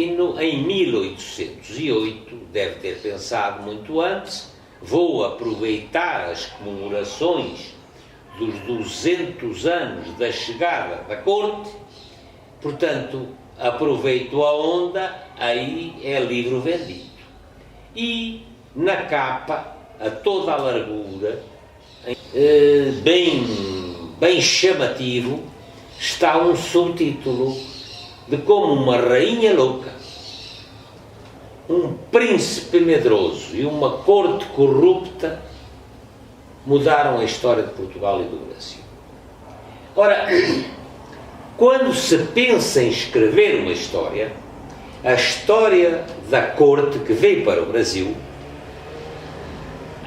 Laurentino, em 1808, deve ter pensado muito antes: vou aproveitar as comemorações dos 200 anos da chegada da corte, portanto, aproveito a onda, aí é livro vendido. E na capa, a toda a largura, bem chamativo, está um subtítulo de como uma rainha louca, um príncipe medroso e uma corte corrupta mudaram a história de Portugal e do Brasil. Ora, quando se pensa em escrever uma história, a história da corte que veio para o Brasil,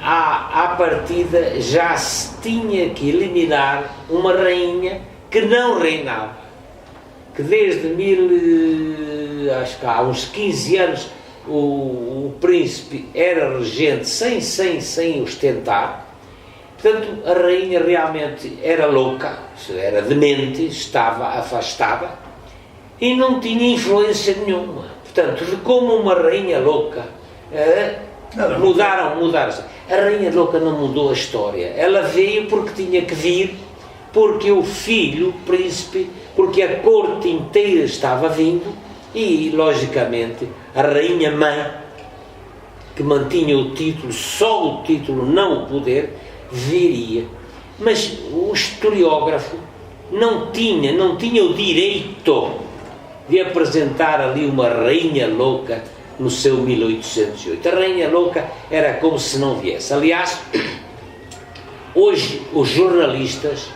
à partida já se tinha que eliminar uma rainha que não reinava, que desde acho que há uns 15 anos o príncipe era regente sem ostentar. Portanto, a rainha realmente era louca, era demente, estava afastada e não tinha influência nenhuma. Portanto, de como uma rainha louca mudaram. A rainha louca não mudou a história. Ela veio porque tinha que vir, porque o filho, o príncipe, porque a corte inteira estava vindo e, logicamente, a rainha mãe, que mantinha o título, só o título, não o poder, viria. Mas o historiógrafo não tinha o direito de apresentar ali uma rainha louca no seu 1808. A rainha louca era como se não viesse. Aliás, hoje os jornalistas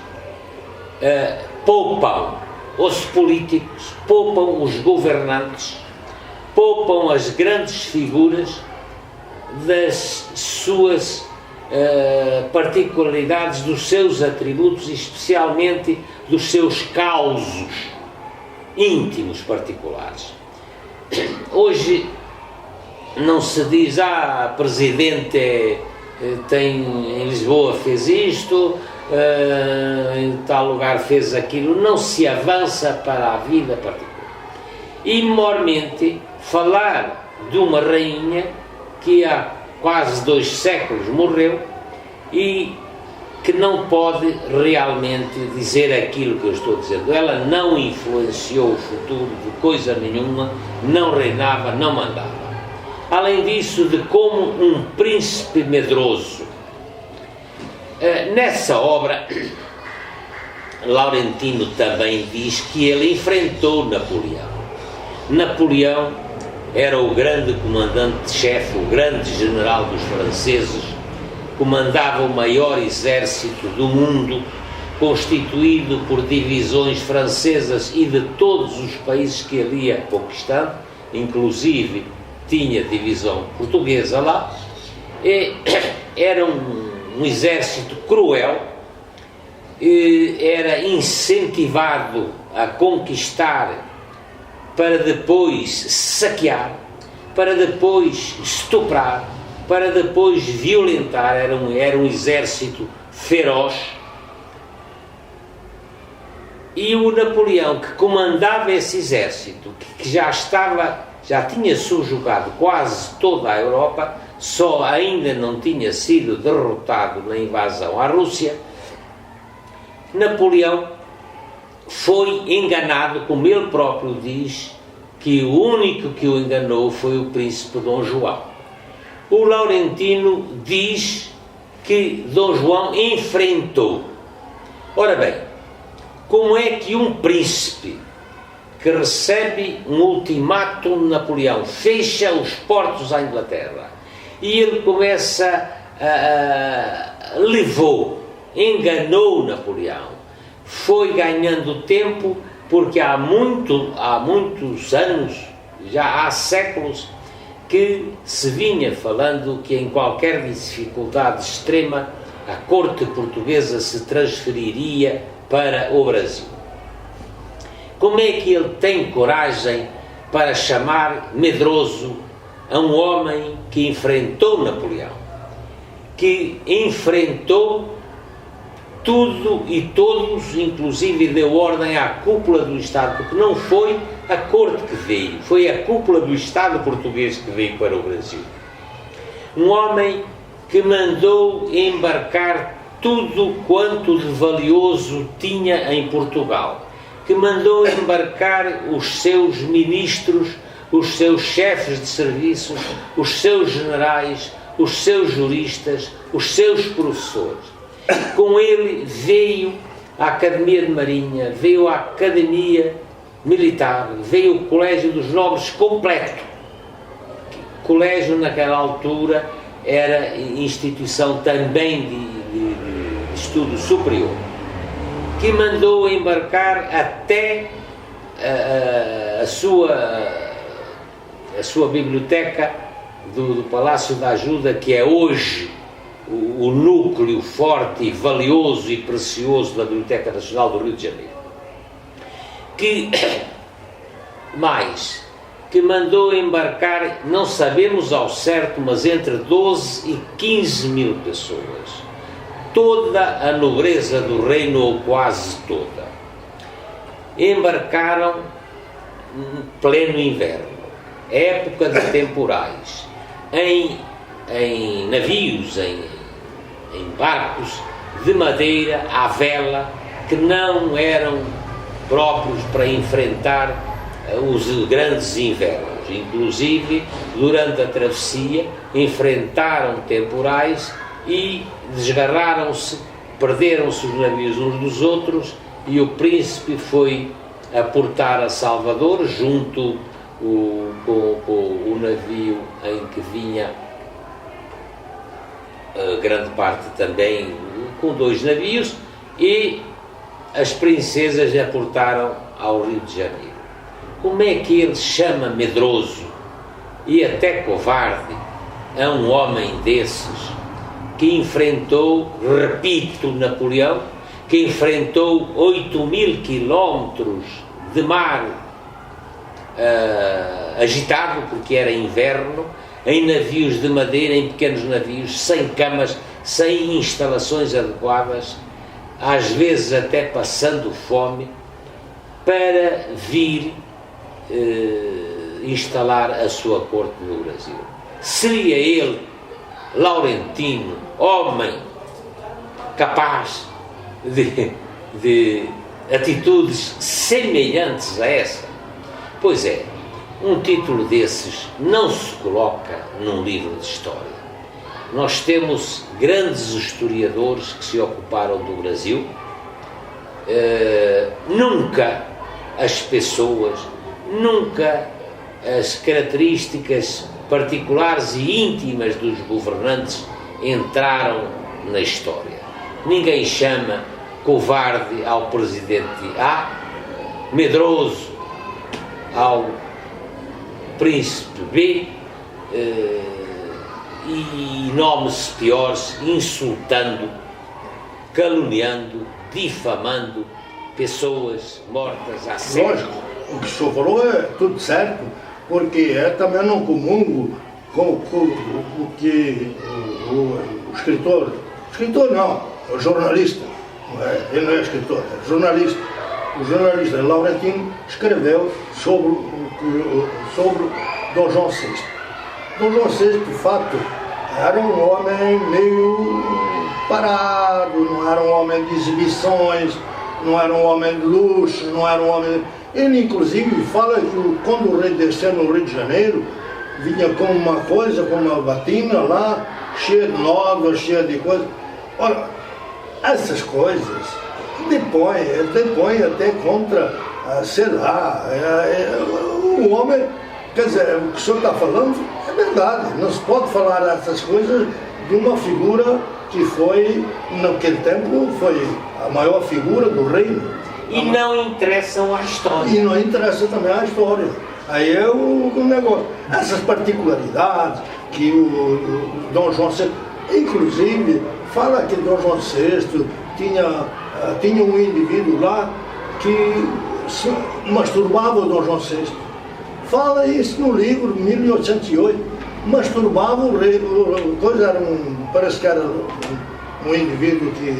poupam os políticos, poupam os governantes, poupam as grandes figuras das suas particularidades, dos seus atributos e especialmente dos seus causos íntimos particulares. Hoje não se diz, presidente em Lisboa fez isto, em tal lugar fez aquilo, não se avança para a vida particular. E, mormente, falar de uma rainha que há quase 2 séculos morreu e que não pode realmente dizer aquilo que eu estou dizendo. Ela não influenciou o futuro de coisa nenhuma, não reinava, não mandava. Além disso, de como um príncipe medroso. Nessa obra, Laurentino também diz que ele enfrentou Napoleão. Napoleão era o grande comandante-chefe, o grande general dos franceses, comandava o maior exército do mundo, constituído por divisões francesas e de todos os países que ele ia conquistando, inclusive tinha divisão portuguesa lá. Era um exército cruel, era incentivado a conquistar para depois saquear, para depois estuprar, para depois violentar. Era um exército feroz. E o Napoleão, que comandava esse exército, que já tinha subjugado quase toda a Europa, só ainda não tinha sido derrotado na invasão à Rússia, Napoleão foi enganado, como ele próprio diz, que o único que o enganou foi o príncipe Dom João. O Laurentino diz que Dom João enfrentou. Ora bem, como é que um príncipe que recebe um ultimátum de Napoleão, fecha os portos à Inglaterra, e ele começa enganou Napoleão, foi ganhando tempo, porque há muitos anos, já há séculos, que se vinha falando que em qualquer dificuldade extrema a corte portuguesa se transferiria para o Brasil. Como é que ele tem coragem para chamar medroso a um homem que enfrentou Napoleão, que enfrentou tudo e todos, inclusive deu ordem à cúpula do Estado, porque não foi a corte que veio, foi a cúpula do Estado português que veio para o Brasil. Um homem que mandou embarcar tudo quanto de valioso tinha em Portugal, que mandou embarcar os seus ministros, os seus chefes de serviços, os seus generais, os seus juristas, os seus professores. Com ele veio a Academia de Marinha, veio a Academia Militar, veio o Colégio dos Nobres completo. O colégio naquela altura era instituição também de estudo superior, que mandou embarcar até a sua biblioteca do Palácio da Ajuda, que é hoje o núcleo forte e valioso e precioso da Biblioteca Nacional do Rio de Janeiro. Que mandou embarcar, não sabemos ao certo, mas entre 12 e 15 mil pessoas. Toda a nobreza do reino, ou quase toda. Embarcaram em pleno inverno, época de temporais, em navios, em barcos de madeira à vela, que não eram próprios para enfrentar os grandes invernos. Inclusive, durante a travessia, enfrentaram temporais e desgarraram-se, perderam-se os navios uns dos outros, e o príncipe foi aportar a Salvador, junto com o navio em que vinha grande parte também com 2 navios, e as princesas aportaram ao Rio de Janeiro. Como é que ele chama medroso e até covarde a um homem desses, que enfrentou, repito, Napoleão, que enfrentou 8.000 quilómetros de mar agitado, porque era inverno, em navios de madeira, em pequenos navios, sem camas, sem instalações adequadas, às vezes até passando fome, para vir instalar a sua corte no Brasil. Seria ele, Laurentino, homem capaz de atitudes semelhantes a essa? Pois é, um título desses não se coloca num livro de história. Nós temos grandes historiadores que se ocuparam do Brasil, nunca as pessoas, nunca as características particulares e íntimas dos governantes entraram na história. Ninguém chama covarde ao presidente A, medroso ao príncipe B, e nomes piores, insultando, caluniando, difamando pessoas mortas há séculos. Lógico, o que o senhor falou é tudo certo, porque eu também não comungo com o que o escritor não, o jornalista, ele não é escritor, é jornalista. O jornalista Laurentino escreveu sobre Dom João VI. Dom João VI, de fato, era um homem meio parado, não era um homem de exibições, não era um homem de luxo, não era um homem... Ele, inclusive, fala que quando o rei desceu no Rio de Janeiro, vinha com uma coisa, com uma batina lá, cheia de novas, cheia de coisas. Ora, essas coisas depõe até contra, sei lá, o homem, quer dizer, o que o senhor está falando é verdade, não se pode falar essas coisas de uma figura que foi, naquele tempo, foi a maior figura do reino. E não interessam à história. E não interessa também à história. Aí é o negócio. Essas particularidades que o Dom João VI, inclusive, fala que Dom João VI tinha um indivíduo lá que se masturbava o Dom João VI. Fala isso no livro, 1808. Masturbava o rei, parece que era um indivíduo que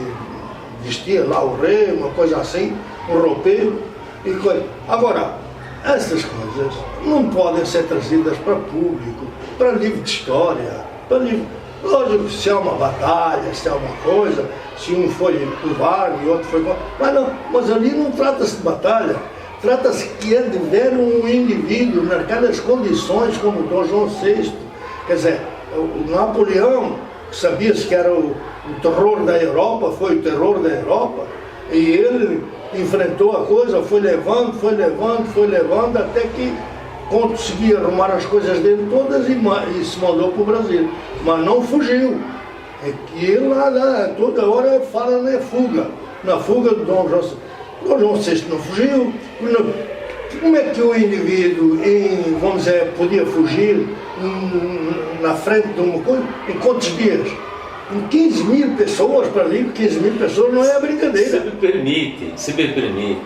vestia lá o rei, uma coisa assim, um roupeiro e coisa. Agora, essas coisas não podem ser trazidas para público, para livro de história, para livro... Lógico, se há uma batalha, se há uma coisa, se um foi curvado e outro foi... Mas ali não trata-se de batalha, trata-se que é de ver um indivíduo naquelas condições como Dom João VI. Quer dizer, o Napoleão, sabia-se que era o terror da Europa, foi o terror da Europa, e ele enfrentou a coisa, foi levando, até que conseguia arrumar as coisas dele todas e se mandou para o Brasil. Mas não fugiu. É que ele lá toda hora fala na fuga do Dom João VI. Dom João VI não fugiu. Como é que o indivíduo, vamos dizer, podia fugir na frente de uma coisa? Em quantos dias? Em 15 mil pessoas para ali, 15 mil pessoas não é brincadeira. Se me permite.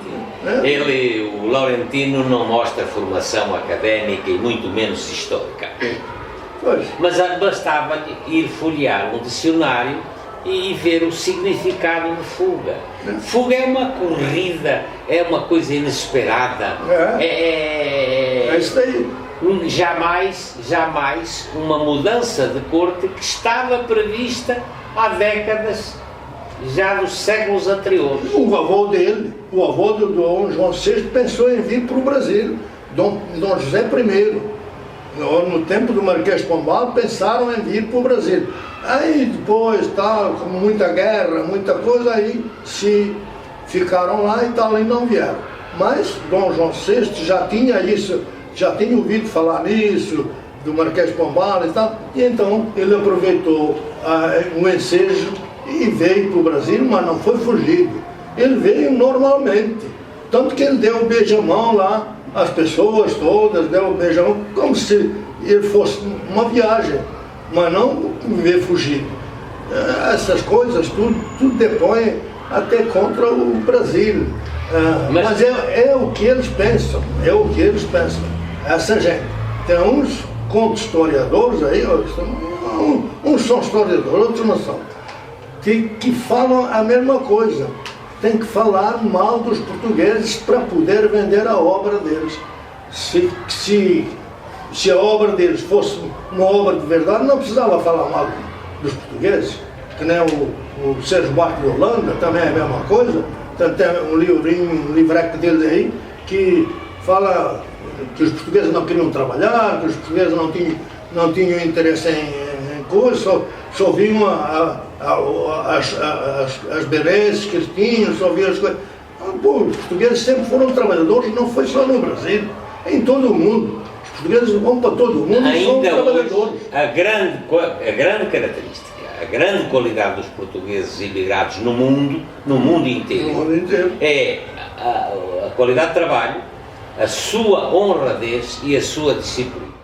O Laurentino não mostra formação académica e muito menos histórica. Pois. Mas bastava ir folhear um dicionário e ver o significado de fuga. Fuga é uma corrida, é uma coisa inesperada. É isso aí. Jamais uma mudança de corte que estava prevista há décadas, já dos séculos anteriores. O avô do Dom João VI, pensou em vir para o Brasil. Dom José I, no tempo do Marquês de Pombal, pensaram em vir para o Brasil. Aí depois, com muita guerra, muita coisa, aí se ficaram lá e tal, e não vieram. Mas Dom João VI já tinha ouvido falar nisso, do Marquês de Pombal e tal, e então ele aproveitou o ensejo e veio para o Brasil, mas não foi fugido. Ele veio normalmente, tanto que ele deu o beijamão lá, as pessoas todas deu o beijamão, como se ele fosse uma viagem, mas não veio fugido. Essas coisas, tudo depõe até contra o Brasil. Mas é o que eles pensam, essa gente. Tem uns conto-historiadores aí, uns são historiadores, outros não são, que falam a mesma coisa. Tem que falar mal dos portugueses para poder vender a obra deles. Se a obra deles fosse uma obra de verdade, não precisava falar mal dos portugueses, que nem o Sérgio Buarque de Holanda, também é a mesma coisa. Tem um livreco deles aí, que fala que os portugueses não queriam trabalhar, que os portugueses não tinham interesse em coisa, só viam as benesses que eles tinham, só viam as coisas. Os portugueses sempre foram trabalhadores, não foi só no Brasil, em todo o mundo. Os portugueses vão para todo o mundo e são trabalhadores. Hoje, a grande característica, a grande qualidade dos portugueses imigrados no mundo inteiro, é a qualidade de trabalho, a sua honradez e a sua disciplina.